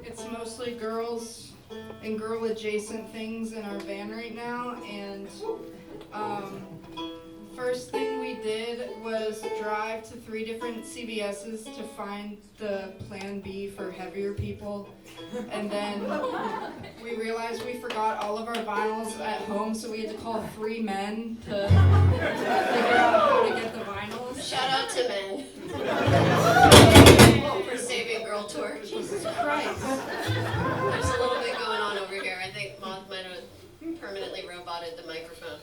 It's mostly girls and girl-adjacent things in our van right now, and first thing we did was drive to 3 different CVS's to find the plan B for heavier people, and then we realized we forgot all of our vinyls at home, so we had to call 3 men to figure out how to get the vinyls. Shout out to men for saving Girl Tour. Jesus Christ. There's a little bit going on over here. I think Moth might have permanently roboted the microphone.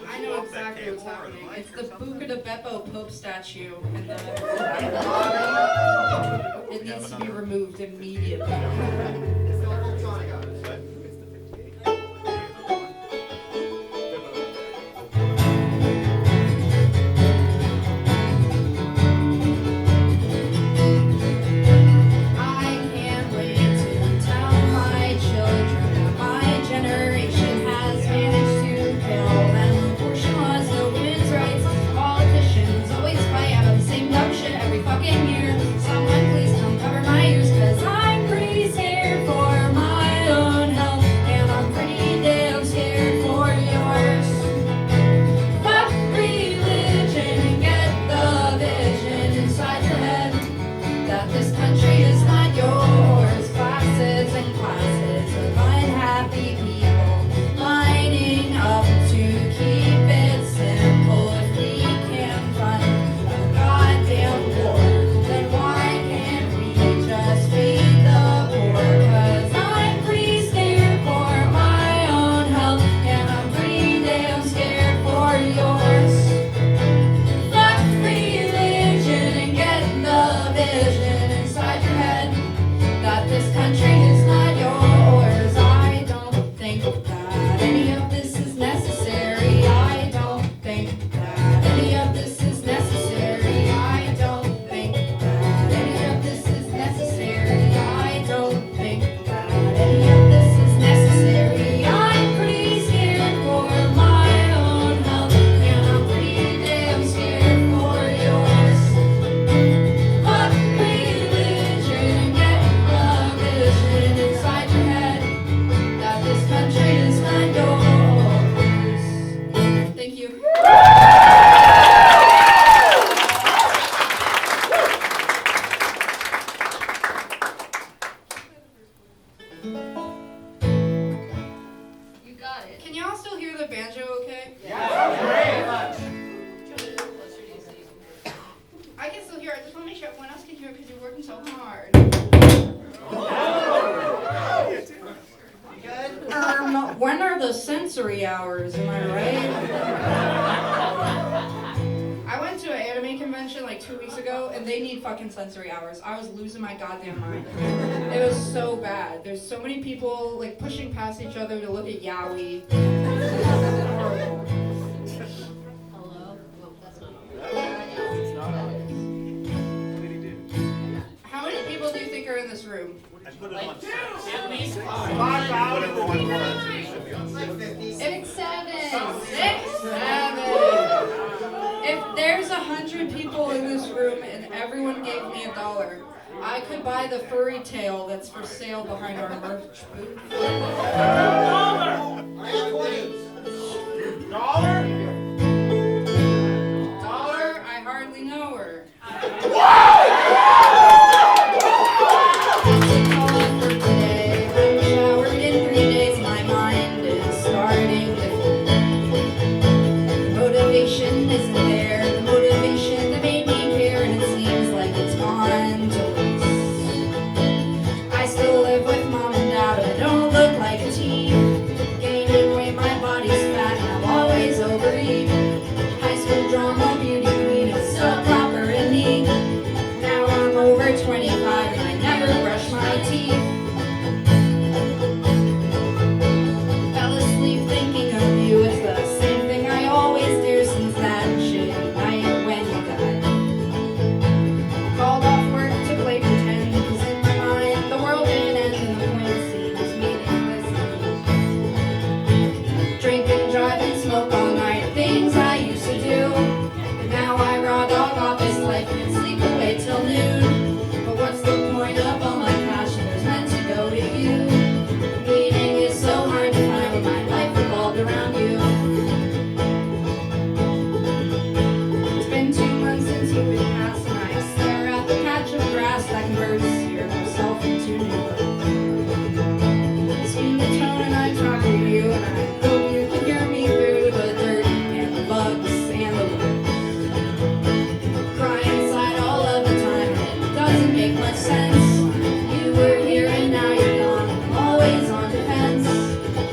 I know exactly what's happening. It's the Buca de Beppo Pope statue in the It needs to be removed immediately. When are the sensory hours, am I right? I went to an anime convention like 2 weeks ago, and they need fucking sensory hours. I was losing my goddamn mind. It was so bad. There's so many people like pushing past each other to look at yaoi. Horrible. Hello? Well, that's not How many people do you think are in this room? I put it on. at least 6, 7. If there's 100 people in this room and everyone gave me $1, I could buy the furry tail that's for sale behind our merch booth. $1? $1? I hardly know her. Over line up all my cash and there's meant to go to you. Meaning is so hard to find when my life revolved around you. It's been 2 months since you've been past and I stare at the patch of grass that converts yourself into new life. Swing the tone and I talk to you and I hope you can hear me through the dirt and the bugs and the words. Cry inside all of the time and it doesn't make much sense. You were here and now you're gone and I'm always on defense.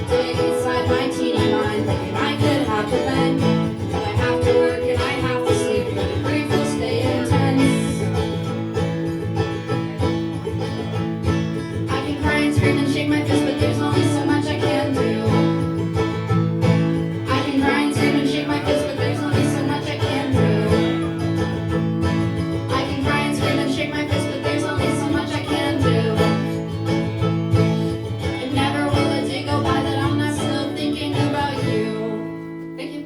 Dig inside my teeny mind thinking I could have to vent. But I have to work and I have to sleep and the grief will stay intense. I can cry and scream and shake my fist but there's only so much I can do. I can cry and scream and shake my fist but there's only so much I can do. I can cry and scream and shake my fist but there's only so much I can do. And never will a day go by that I'm not still thinking about you. Thank you.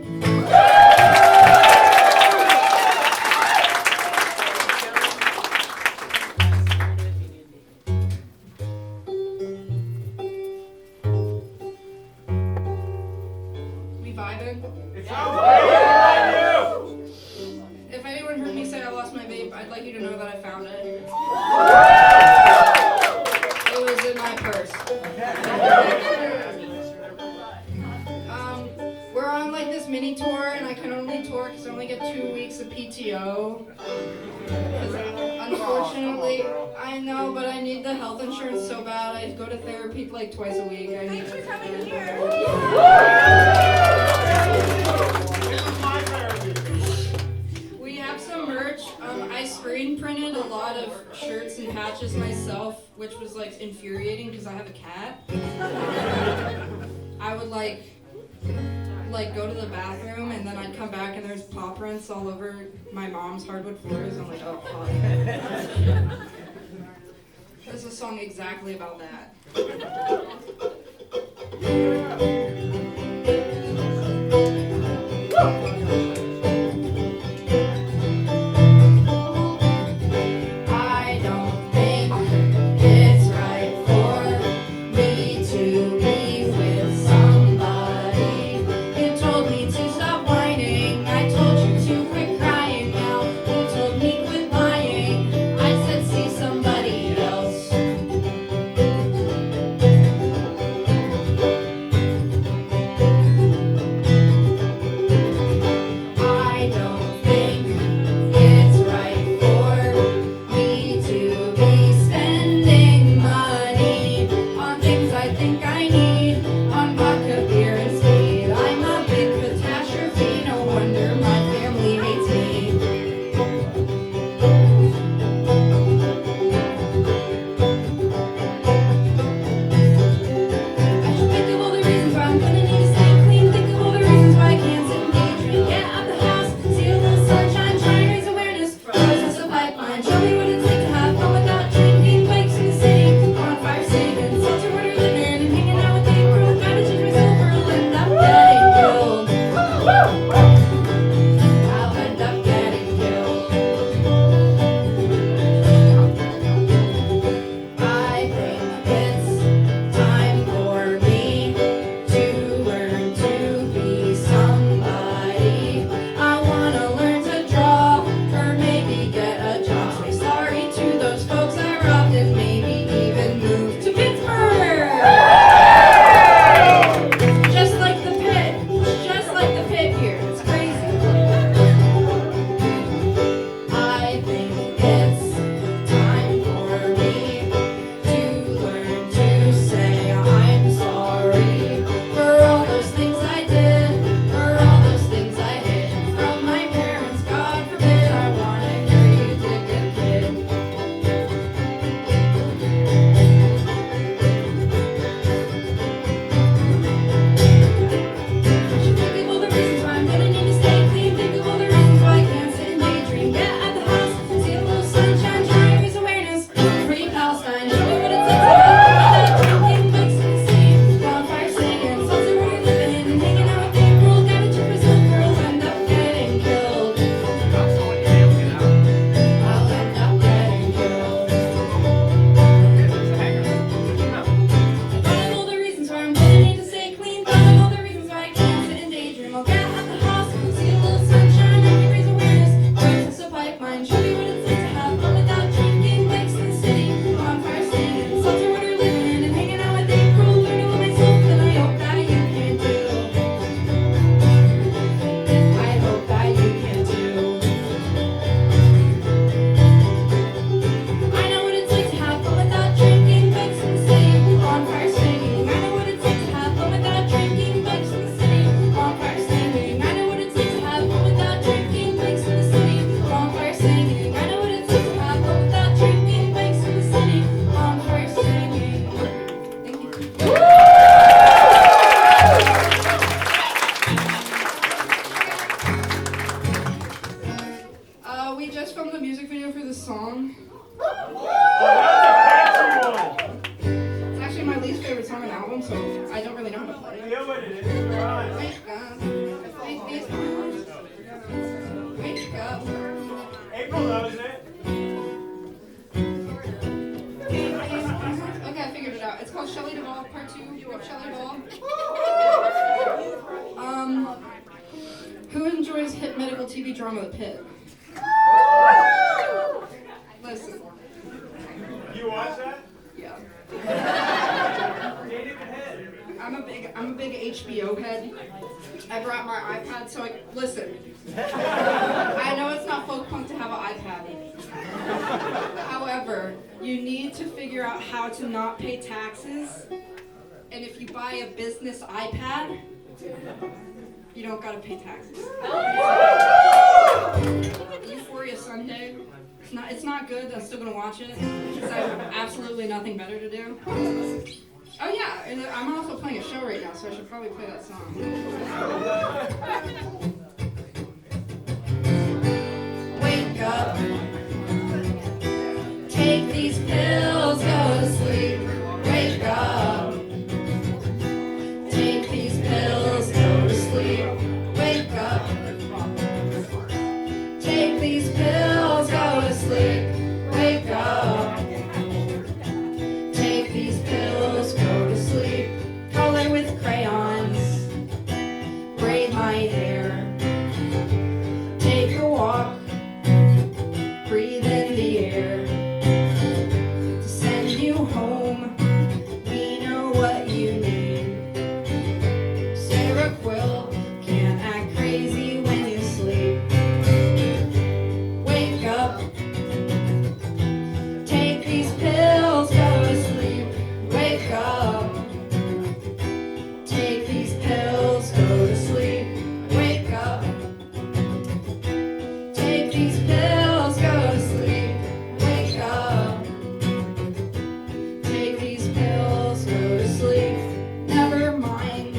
We vibing? If anyone heard me say I lost my vape, I'd like you to know that I found it. It was in my purse. We're on like this mini tour, and I can only tour because I only get 2 weeks of PTO. 'Cause unfortunately, I know, but I need the health insurance so bad. I go to therapy like twice a week. I need. Thanks for coming here. We have some merch. I screen printed a lot of shirts and patches myself, which was like infuriating because I have a cat. I would like go to the bathroom and then I'd come back and there's paw prints all over my mom's hardwood floors. I'm like, oh fuck. There's a song exactly about that. I don't think it's right for me to be with somebody who told me to stop whining. I told you to quit crying now. You told me quit lying. I said see somebody else. It's called Shelley Duvall Part 2. You up, Shelley Duvall? Who enjoys hit medical TV drama The Pit? Listen. You watch that? Yeah. Dated head. I'm a big HBO head. I brought my iPad, so listen. I know it's not folk punk to have an iPad. However, you need to figure out how to not pay taxes. And if you buy a business iPad, you don't gotta pay taxes. Euphoria Sunday. It's not good. I'm still gonna watch it because I have absolutely nothing better to do. Oh yeah, and I'm also playing a show right now, so I should probably play that song. Wake up, take these pills, go to sleep. Wake up, take these pills, go to sleep. Wake up, take these pills, go to sleep. Wake up, take these pills, go to sleep. Color with crayons, braid my hair. Take a walk, breathe in the air. To send you home, we know what you need. Sarah Quill can't act crazy when you sleep. Wake up, take these pills, go to sleep. Wake up, take these pills, go to sleep. Wake up, take these pills, go to sleep. Wake up, take these pills, go to sleep. Never mind,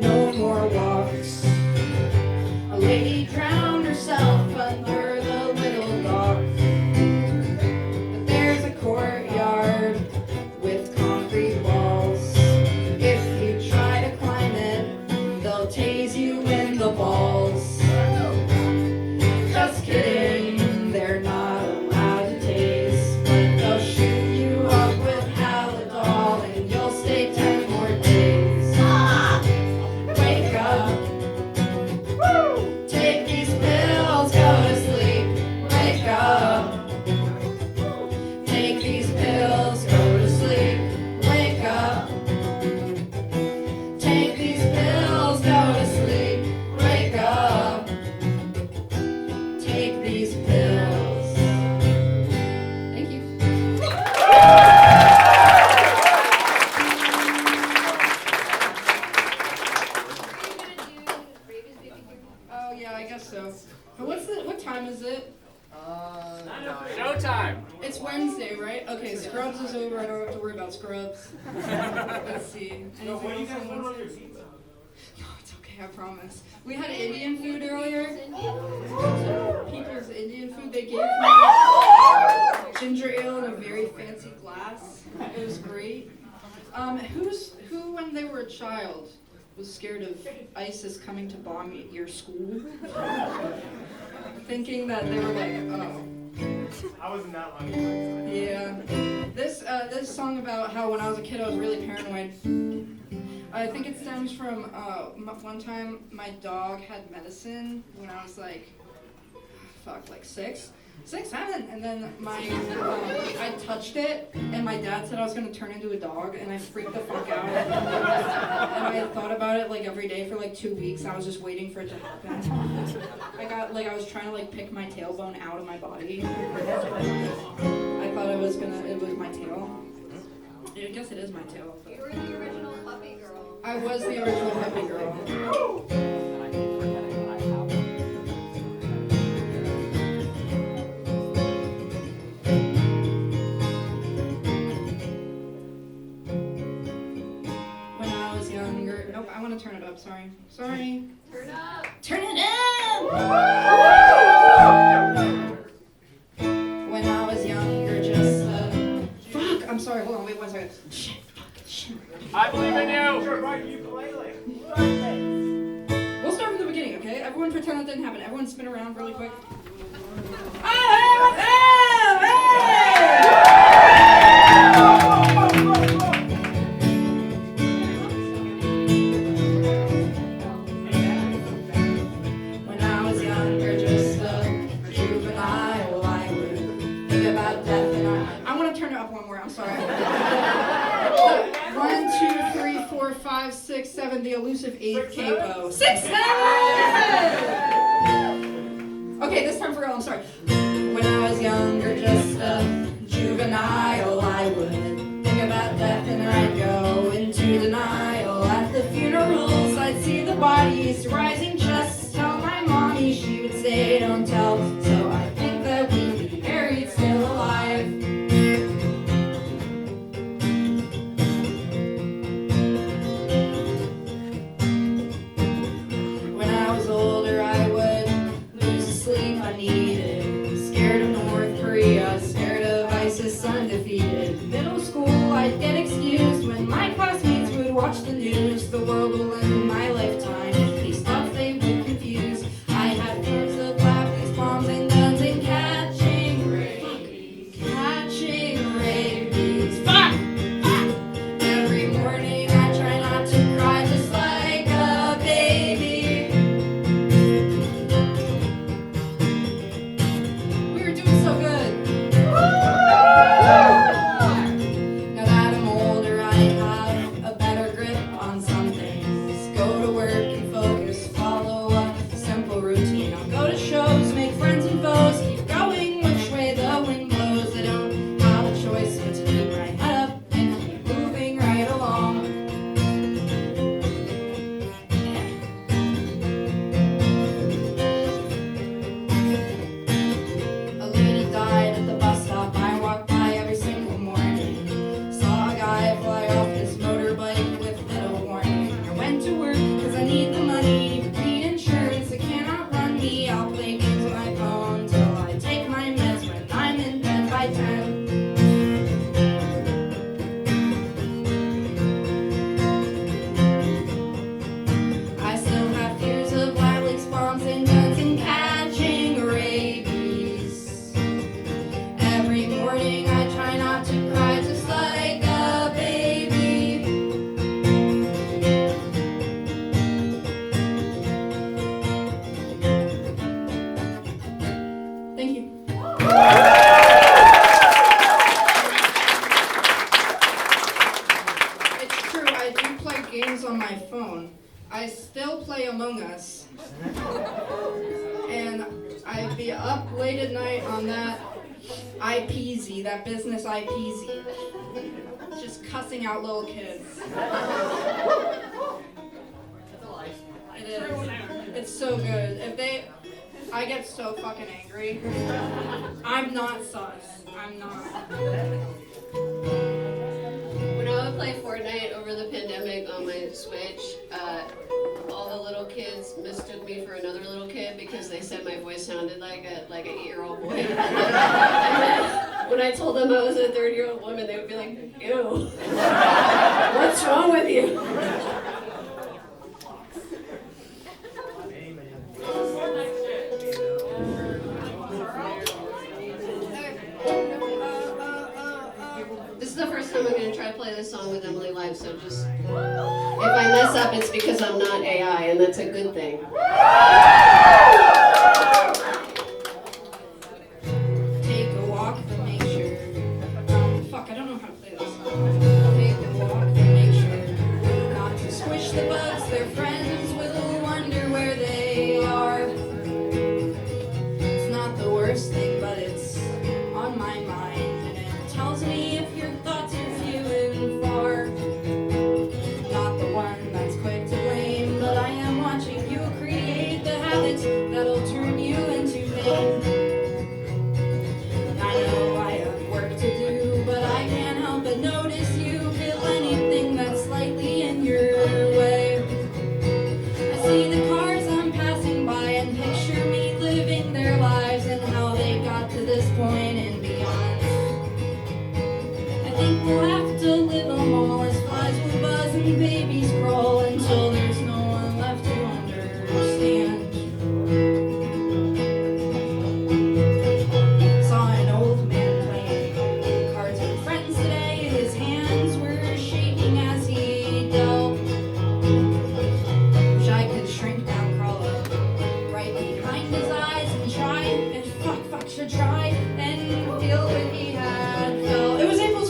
no more walks. A lady drowned herself under the little dock. But there's a courtyard with concrete walls. If you try to climb it, they'll tase you in the balls. Just kidding, they're not allowed to tase, but they'll shoot you up with Halidol and you'll stay 10 more days. Wake up, take these pills, go to sleep. Wake up, take these pills, go to sleep. Wake up, take these pills, go to sleep. Wake up, take these pills. Thank you. Oh yeah, I guess so. But what time is it? Showtime. It's Wednesday, right? Okay, Scrubs is over. I don't have to worry about Scrubs. Let's see. Anything else on Wednesday? No, it's okay. I promise. We had Indian food earlier. People's Indian food. They gave me ginger ale in a very fancy glass. It was great. Who when they were a child was scared of ISIS coming to bomb your school? Thinking that they were like, oh. I wasn't that lucky. Yeah. This song about how when I was a kid I was really paranoid. I think it stems from one time my dog had medicine when I was like 6, 7, and then I touched it, and my dad said I was gonna turn into a dog, and I freaked the fuck out. And I thought about it like every day for like 2 weeks. I was just waiting for it to happen. I was trying to like pick my tailbone out of my body. I thought it was my tail. I guess it is my tail. You were the original puppy girl. I was the original puppy girl. When I was younger, nope, I want to turn it up. Sorry. Turn up. Turn it up. When I was younger, just fuck. I'm sorry. Hold on. Wait 1 second. Shit. I believe in you. Sure, right, ukulele. We'll start from the beginning, okay? Everyone pretend that didn't happen. Everyone spin around really quick. Oh, hey, what's up? Hey! up one more. I'm sorry. 1, 2, 3, 4, 5, 6, 7. The elusive 8 capo. 6, 7. Okay, this time for real. I'm sorry. When I was younger, just a juvenile, I would think about death and I'd go into denial. At the funerals, I'd see the bodies, rising chests. Tell my mommy, she would say, don't tell. So I think that we'd be buried still alive. When I was older, I would lose the sleep I needed. Scared of North Korea, scared of ISIS undefeated. Middle school, I'd get excused when my classmates would watch the news. The world will end in my lifetime. These thoughts they would confuse. I had fears of laughing bombs and guns and catching rabies. Catching rabies. Fuck! Every morning I try not to cry, just like a baby. We were doing so good. Now that I'm older, I have a better grip on some things. Go to work and focus, follow a simple routine. I'll go to shows, make friends and foes, keep going which way the wind blows. I don't have a choice but to keep my head up and keep moving right along. A lady died at the bus stop. I walked by every single morning. Saw a guy fly off his motorbike with little warning. I went to work because I need the money. Need insurance, it cannot run me. I'll play games on my phone till I take my meds when I'm in bed by 10. I still have fears of violence, bombs and guns and catching rabies. Every morning I try not to cry, just like a baby. Thank you. It's true, I do play games on my phone. I still play Among Us. And I'd be up late at night on that IPZ, that business IPZ. Just cussing out little kids. It is. It's so good. I get so fucking angry. I'm not sus. I'm not. When I would play Fortnite over the pandemic on my Switch, all the little kids mistook me for another little kid because they said my voice sounded like an 8-year-old boy. When I told them I was a 30-year-old woman, they would be like, ew, what's wrong with you? This is the first time I'm going to try to play this song with Emily live, so just, if I mess up, it's because I'm not AI, and that's a good thing. Take a walk, but make sure. Fuck, I don't know how to play this song. Take a walk, but make sure not to squish the bugs. Their friends will wonder where they are. It's not the worst thing, but it's on my mind, and it tells me if your thoughts are few and far. Not the one that's quick to blame, but I am watching you create the habits that'll turn you into pain. I know I have work to do, but I can't help but notice you feel anything that's slightly in your way. I see the cars I'm passing by and picture me living their lives and how they got to this point and beyond. I think we'll have to live them all as flies will buzz and babies crawl until there's no one left to understand. Saw an old man playing cards with friends today. His hands were shaking as he dealt. Wish I could shrink down, crawl up right behind his eyes and try and should try and feel what he had felt. It was April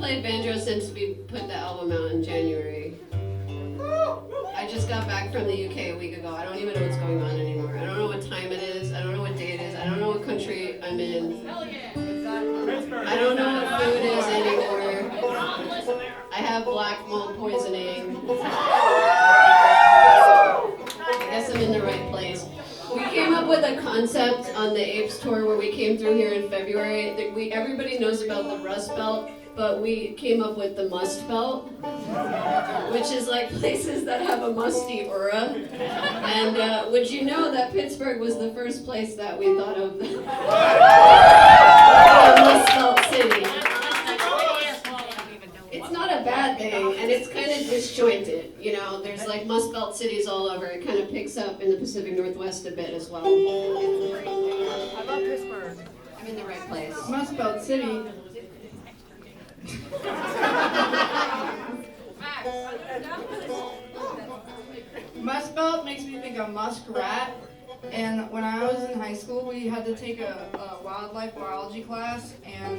played banjo since we put the album out in January. I just got back from the UK a week ago. I don't even know what's going on anymore. I don't know what time it is. I don't know what day it is. I don't know what country I'm in. I don't know what food is anymore. I have black mold poisoning. I guess I'm in the right place. We came up with a concept on the Apes tour where we came through here in February. Everybody knows about the Rust Belt, but we came up with the Must Belt, which is like places that have a musty aura. And would you know that Pittsburgh was the first place that we thought of a Must Belt city? It's not a bad thing, and it's kind of disjointed. You know, there's like Must Belt cities all over. It kind of picks up in the Pacific Northwest a bit as well. I love Pittsburgh. I'm in the right place. Must Belt City. Must Belt makes me think of muskrat. And when I was in high school, we had to take a wildlife biology class, and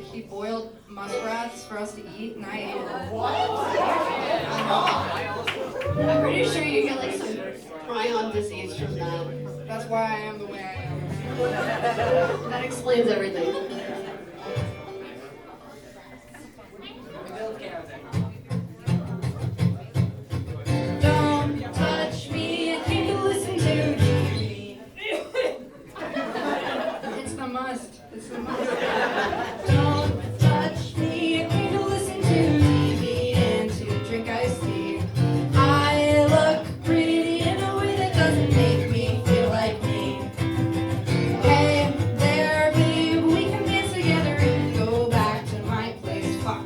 he boiled muskrats for us to eat, and I ate it. I'm pretty sure you get like some prion disease from that. That's why I am the way I am. That explains everything. Don't touch me, I can't listen to TV. It's the must. It's the must. Don't touch me, I can't listen to TV and to drink iced tea. I look pretty in a way that doesn't make me feel like me. Hey there, babe, we can dance together and go back to my place. Fuck.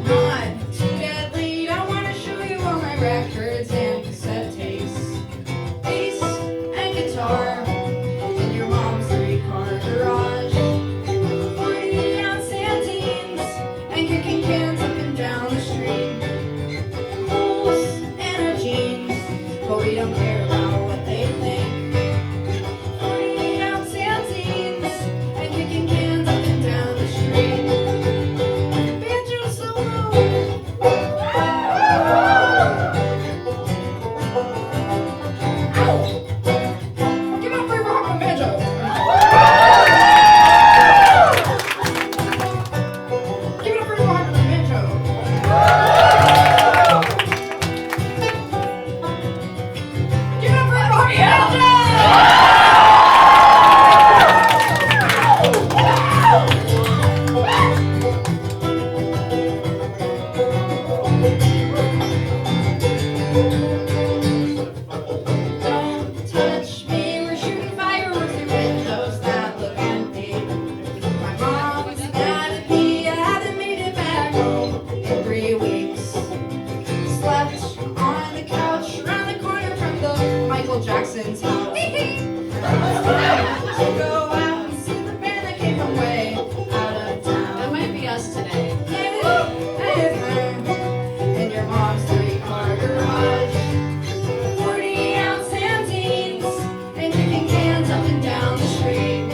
Not to get late, I wanna show you all my records and cassette tapes. Bass and guitar in your mom's 3-car garage. 40-ounce sardines and kicking cans up and down the street. Holes in our jeans, but we don't care about what they think. 40-ounce sardines and kicking cans up and down the street. Banjo solo. Give it up for your rock and banjo. Give it up for your rock and banjo. Give it up for your rock and banjo. Don't touch me, we're shooting fireworks through windows that look empty. My mom's mad at me, I haven't made it back home in 3 weeks. Slept on the couch around the corner from the Michael Jackson's house. To go out and see the band that came from way out of That town. might be us today. In your mom's 3-car garage. 40-ounce sardines and kicking cans up and down the street.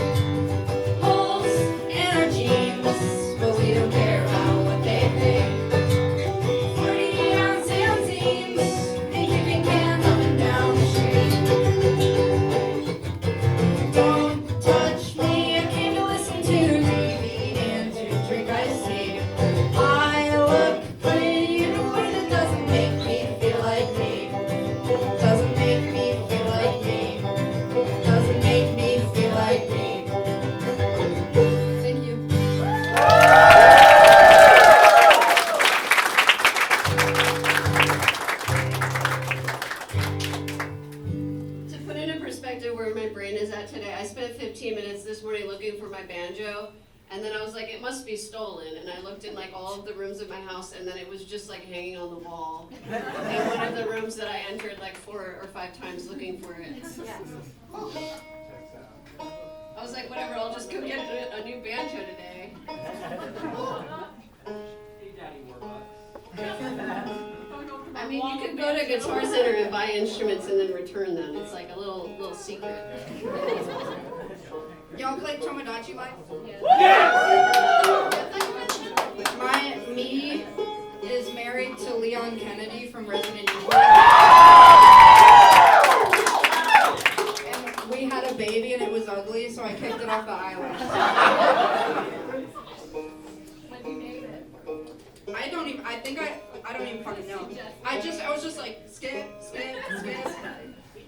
Holes in our jeans, but we don't care about what they think. 40-ounce sardines and kicking cans up and down the street. Don't touch me, I came to listen to TV and to drink iced tea. I look pretty in a way that doesn't make me feel like me. Doesn't make me feel like me. Doesn't make me feel like me. Thank you. To put into perspective where my brain is at today, I spent 15 minutes this morning looking for my banjo, and then I was like, it must be stolen. And I looked in like all of the rooms of my house, and then it was just like hanging on the wall in one of the rooms that I entered like 4 or 5 times looking for it. I was like, whatever, I'll just go get a new banjo today. I mean, you could go to Guitar Center and buy instruments and then return them. It's like a little secret. Y'all play Tomodachi Life? Yeah. My me is married to Leon Kennedy from Resident Evil. And we had a baby and it was ugly, so I kicked it off the island. When you made it. I don't even fucking know. I was just like, skip.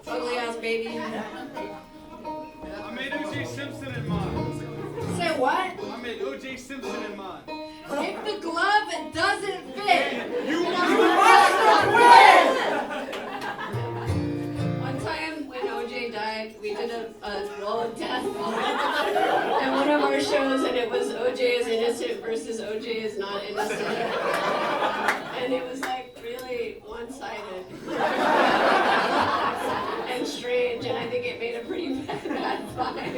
Ugly ass baby. I made O.J. Simpson in mine. Say what? I made O.J. Simpson in mine. If the glove doesn't fit, You One time when OJ died, we did a roll of death at one of our shows, and it was OJ is innocent versus OJ is not innocent. And it was like really one-sided and strange, and I think it made a pretty bad fight.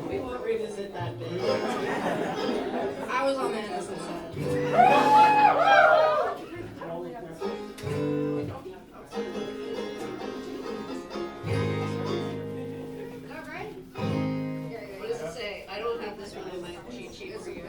We won't revisit that bit. I was on the innocent side. What does it say? I don't have this one in my cheat sheet for you.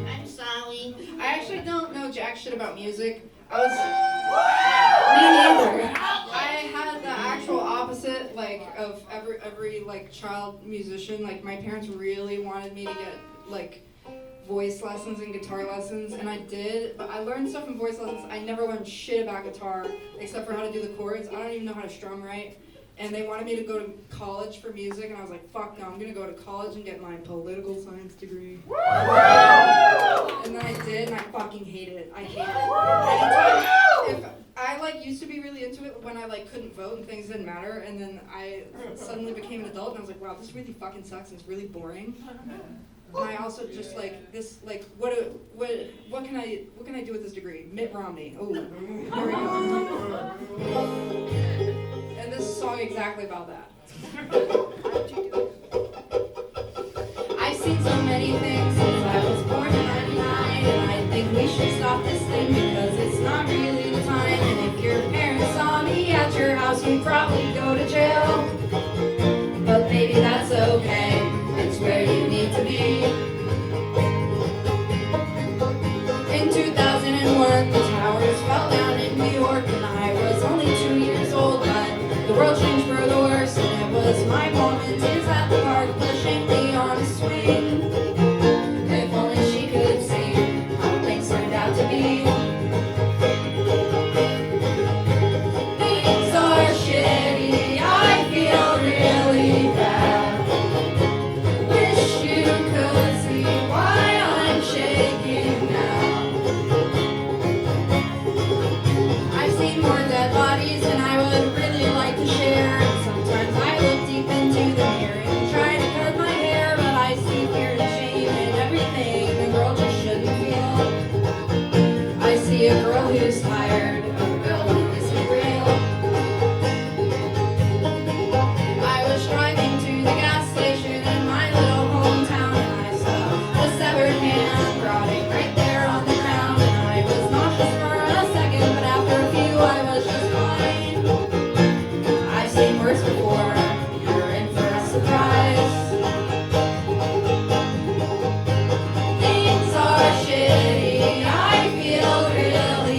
I'm sorry. I actually don't know jack shit about music. Me neither. I had the actual opposite, like, of every like child musician. Like, my parents really wanted me to get like voice lessons and guitar lessons, and I did, but I learned stuff in voice lessons. I never learned shit about guitar except for how to do the chords. I don't even know how to strum right. And they wanted me to go to college for music, and I was like, fuck no, I'm gonna go to college and get my political science degree. And then I did, and I fucking hated it. I hated it. If I like used to be really into it when I like couldn't vote and things didn't matter, and then I suddenly became an adult, and I was like, wow, this really fucking sucks, and it's really boring. And I also just like this, like what can I do with this degree? Mitt Romney. Oh, here we go. And this song exactly about that. I've seen so many things since I was born in '99, and I think we should stop this thing because it's not really the time. And if your parents saw me at your house, you'd probably go to jail. But maybe that's okay. It's where you need to be. In 2001, the towers fell down in New York, and I was only 2 years old, but the world changed for the worse, and it was my moment. Is at the park pushing me on a swing. If only she could see how things turned out to be. Things are shitty, I feel really bad. Wish you could see why I'm shaking now. I've seen more dead bodies than I would really like to share. Sometimes I look deep into the mirror and try to cut my hair, but I see fear and shame in everything a girl just shouldn't feel. I see a girl who's tired, a girl who isn't real. I was driving to the gas station in my little hometown, and I saw a severed hand rotting right there on the ground. And I was nauseous for a second, but after a few I was just fine. I've seen worse before, you're in for a surprise. Things are shitty, I feel really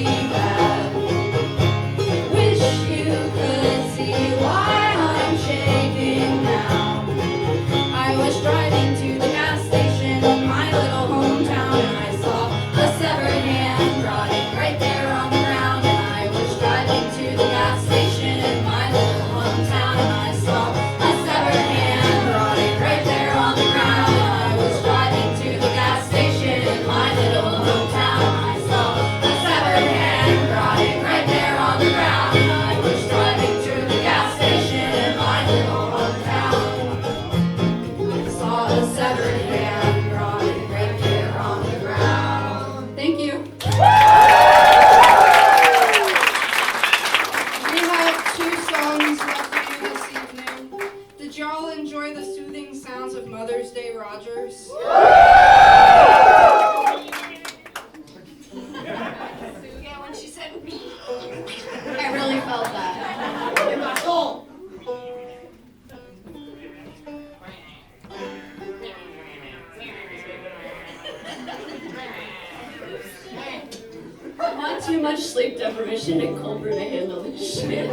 too much sleep deprivation and cold brew to handle this shit.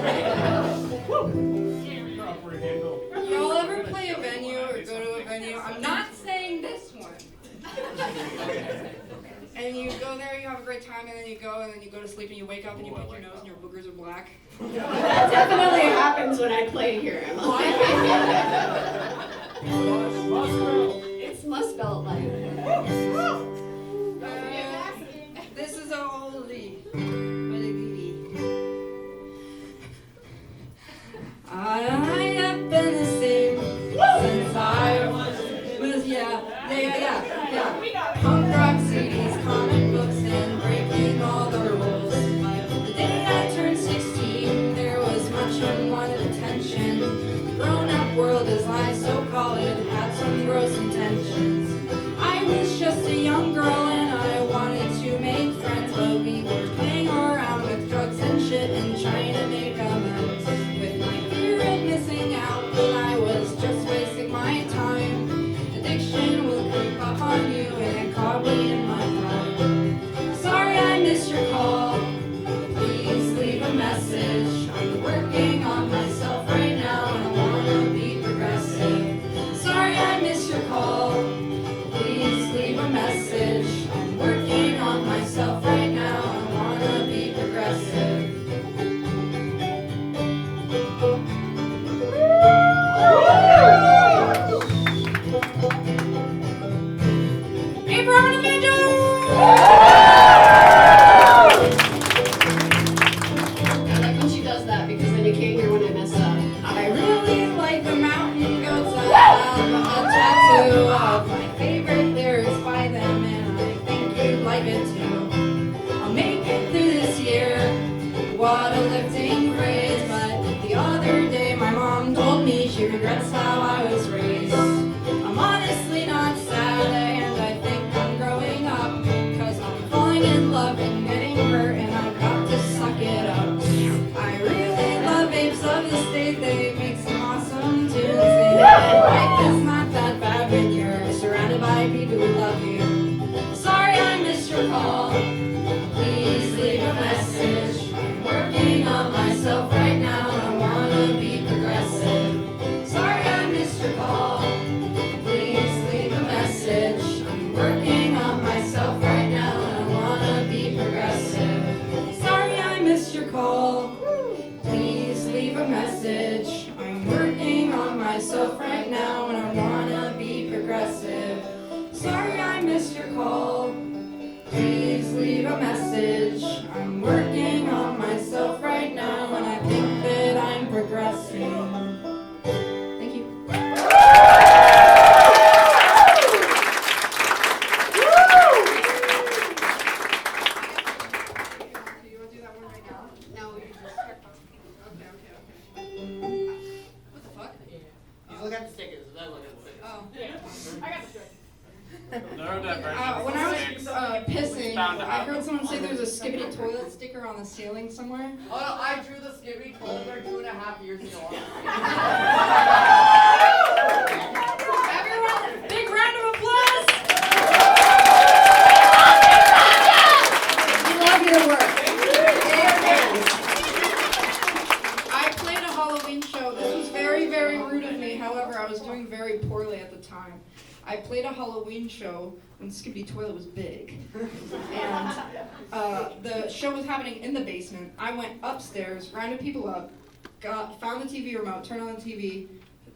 Y'all ever play a venue or go to a venue? I'm not saying this one. And you go there, you have a great time, and then you go to sleep, and you wake up and you pick your nose and your boogers are black. That definitely happens when I play here, Emily. It's Must Belt life. This is a oldie, but a goodie. I have been the same since I was yeah. Punk rock CDs, comic books, and breaking all the rules. The day I turned 16, there was much unwanted attention. Grown-up world, as I so call it, had some gross intentions. I was just a young girl and I wanted to make friends, but we were playing around with drugs and shit and trying to make amends. With my fear of missing out, but I was just wasting my time. Addiction will creep up on you and it caught me in my prime. Sorry I missed your call. Please leave a message. I'm working on myself right now and I wanna be progressive. Sorry I missed your call. Please leave a message. I'm working on myself right now and I wanna be progressive. I like when she does that because then you can't hear when I mess up. I really like the mountain goats. I have a tattoo of my favorite lyrics by them, and I think you'd like it too. I'll make it through this year. What a lifting phrase. But the other day my mom told me she regrets how I was raised. I'm honestly not sad, and I think I'm growing up, 'cause I'm falling in love and getting hurt, and I've got to suck it up. I really love apes of the state, they make some awesome tunes. They life is not that bad when you're surrounded by people who love you. Sorry I missed your call. Please leave a message. I'm working on myself right now and I wanna be progressive. Sorry I missed your call. Please leave a message. I'm working on myself right now and I wanna be progressive. Sorry I missed your call. Please leave a message. I'm working on myself right now and I wanna be progressive. Sorry I missed your call. Please leave a message. I'm working on myself right now and I think that I'm progressing. Thank you. Do you want to do that one right now? No, you just. Okay. What the fuck? He's looking at the stickers. I'm looking at the stickers. Oh. I got the trick. When I was pissing, I heard someone say there's a skibbity toilet sticker on the ceiling somewhere. Oh no, I drew the skippy toilet 2.5 years ago. Everyone, big round of applause! We love your work. I played a Halloween show. This was very, very rude of me. However, I was doing very poorly at the time. I played a Halloween show when Skibbity Toilet was big. And the show was happening in the basement. I went upstairs, rounded people up, found the TV remote, turned on the TV,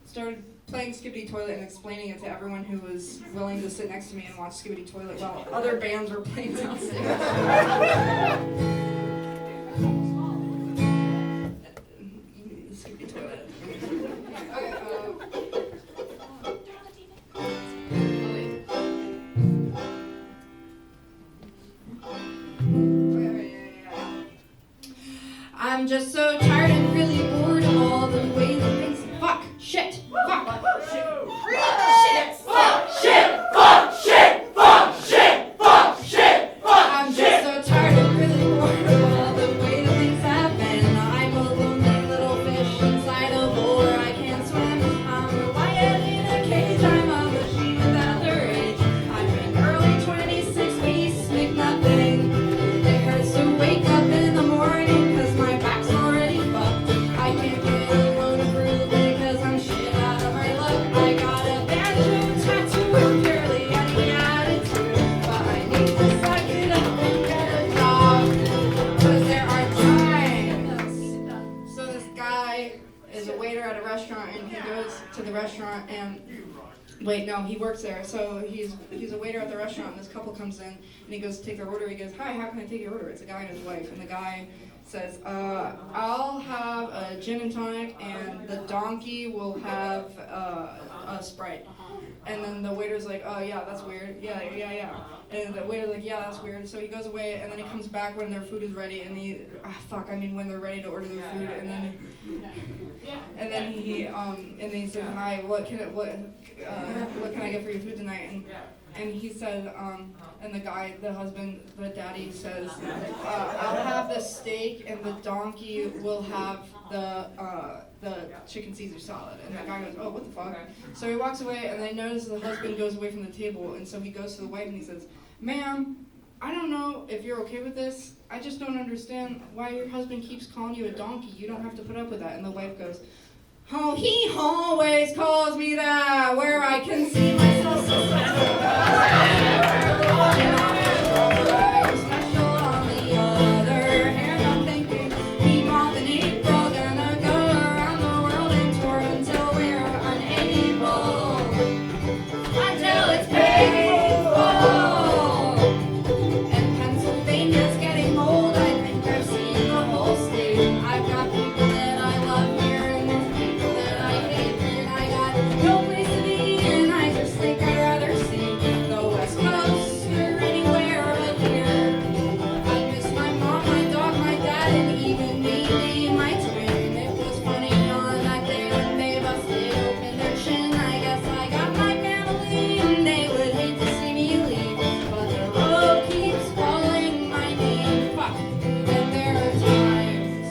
started playing Skibbity Toilet and explaining it to everyone who was willing to sit next to me and watch Skibbity Toilet while other bands were playing downstairs. Skibbity Toilet. Okay, I'm just so tired and really bored of all the ways that things fuck, shit, fuck, shit, I'm just so tired and really bored of all the way that things happen. I'm a lonely little fish inside a bowl where I can't swim. I'm a lion in a cage, I'm a machine without their age. I'm an early 26 piece, make nothing. It hurts to wake up. Wait, no, he works there. So he's a waiter at the restaurant, and this couple comes in, and he goes to take their order. He goes, "Hi, how can I take your order?" It's a guy and his wife, and the guy says, "I'll have a gin and tonic, and the donkey will have a Sprite." And then the waiter's like, "Oh yeah, that's weird. Yeah. And the waiter's like, "Yeah, that's weird." So he goes away, and then he comes back when their food is ready, and when they're ready to order their food, and then he said, "Hi, what can I get for your food tonight?" And he said, and the guy, the husband, the daddy says, "I'll have the steak, and the donkey will have the chicken Caesar salad." And the guy goes, "Oh, what the fuck?" So he walks away, and they notice the husband goes away from the table, and so he goes to the wife and he says, "Ma'am, I don't know if you're okay with this. I just don't understand why your husband keeps calling you a donkey. You don't have to put up with that." And the wife goes, "Oh, he always calls me that, where I can see myself so special on the other hand. I'm thinking, me, Moth, and April, gonna go around the world and tour until we're unable, until it's painful. And Pennsylvania's getting old. I think I've seen the whole state. I've got people that I love here, and there's people that I hate, and I got no place to be, and I just think I'd rather see the West Coast or anywhere but here. I miss my mom, my dog, my dad, and even maybe my twin. It was funny on that day when they busted open their chin. I guess I got my family, and they would hate to see me leave, but the road keeps calling my name. Fuck, and there are times.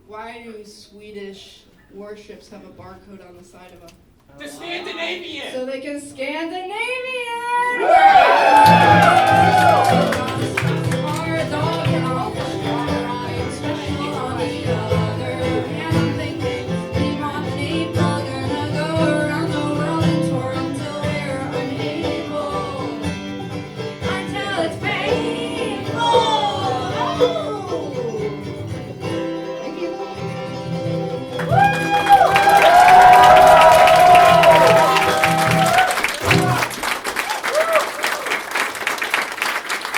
Why do Swedish warships have a barcode on the side of them? The Scandinavian! So they can Scandinavian! Our dog and all the ride, special on the other hand. I'm thinking, me, Mom, and April, gonna go around the world and tour until we're unable, until it's painful. Thank you.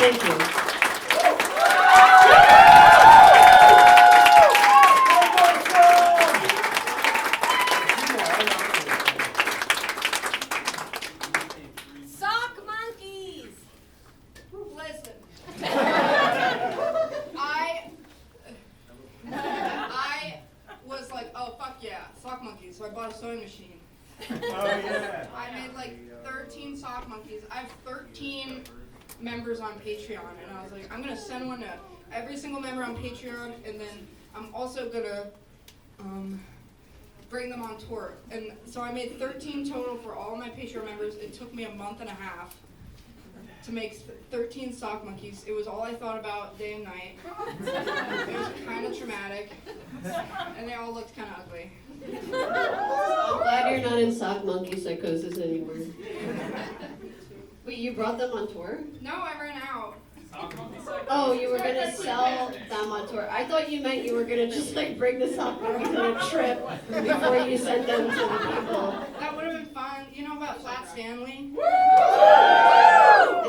Thank you. Sock monkeys. Listen. I was like, oh fuck yeah, sock monkeys. So I bought a sewing machine. Oh yeah. I made like 13 sock monkeys. I have 13 members on Patreon, and I was like, I'm gonna send one to every single member on Patreon, and then I'm also gonna bring them on tour. And so I made 13 total for all my Patreon members. It took me a month and a half to make 13 sock monkeys. It was all I thought about day and night. It was kind of traumatic, and they all looked kind of ugly. I'm glad you're not in sock monkey psychosis anymore. Wait, you brought them on tour? No, I ran out. Oh, you were gonna sell them on tour. I thought you meant you were gonna just like bring the sock monkeys on a trip before you sent them to the people. That would have been fun. You know about Flat Stanley?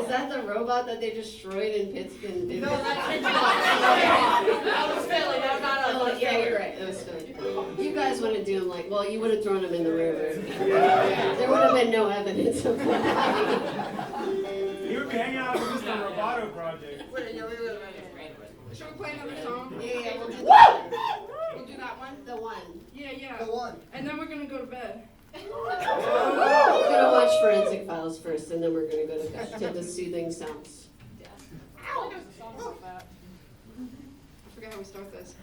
Is that the robot that they destroyed in Pittsburgh? No, that's that was Philly, that was not us. Oh, yeah, you're right. That was Philly. You guys want to do them like, well, you would have thrown them in the river. There would have been no evidence of that. You would be hanging out with us on the Roboto project. Should we play another song? Yeah, we'll do that. We'll do that one? The one. Yeah. The one. And then we're gonna go to bed. We're gonna watch Forensic Files first, and then we're gonna go to bed to the soothing sounds. I forget how we start this.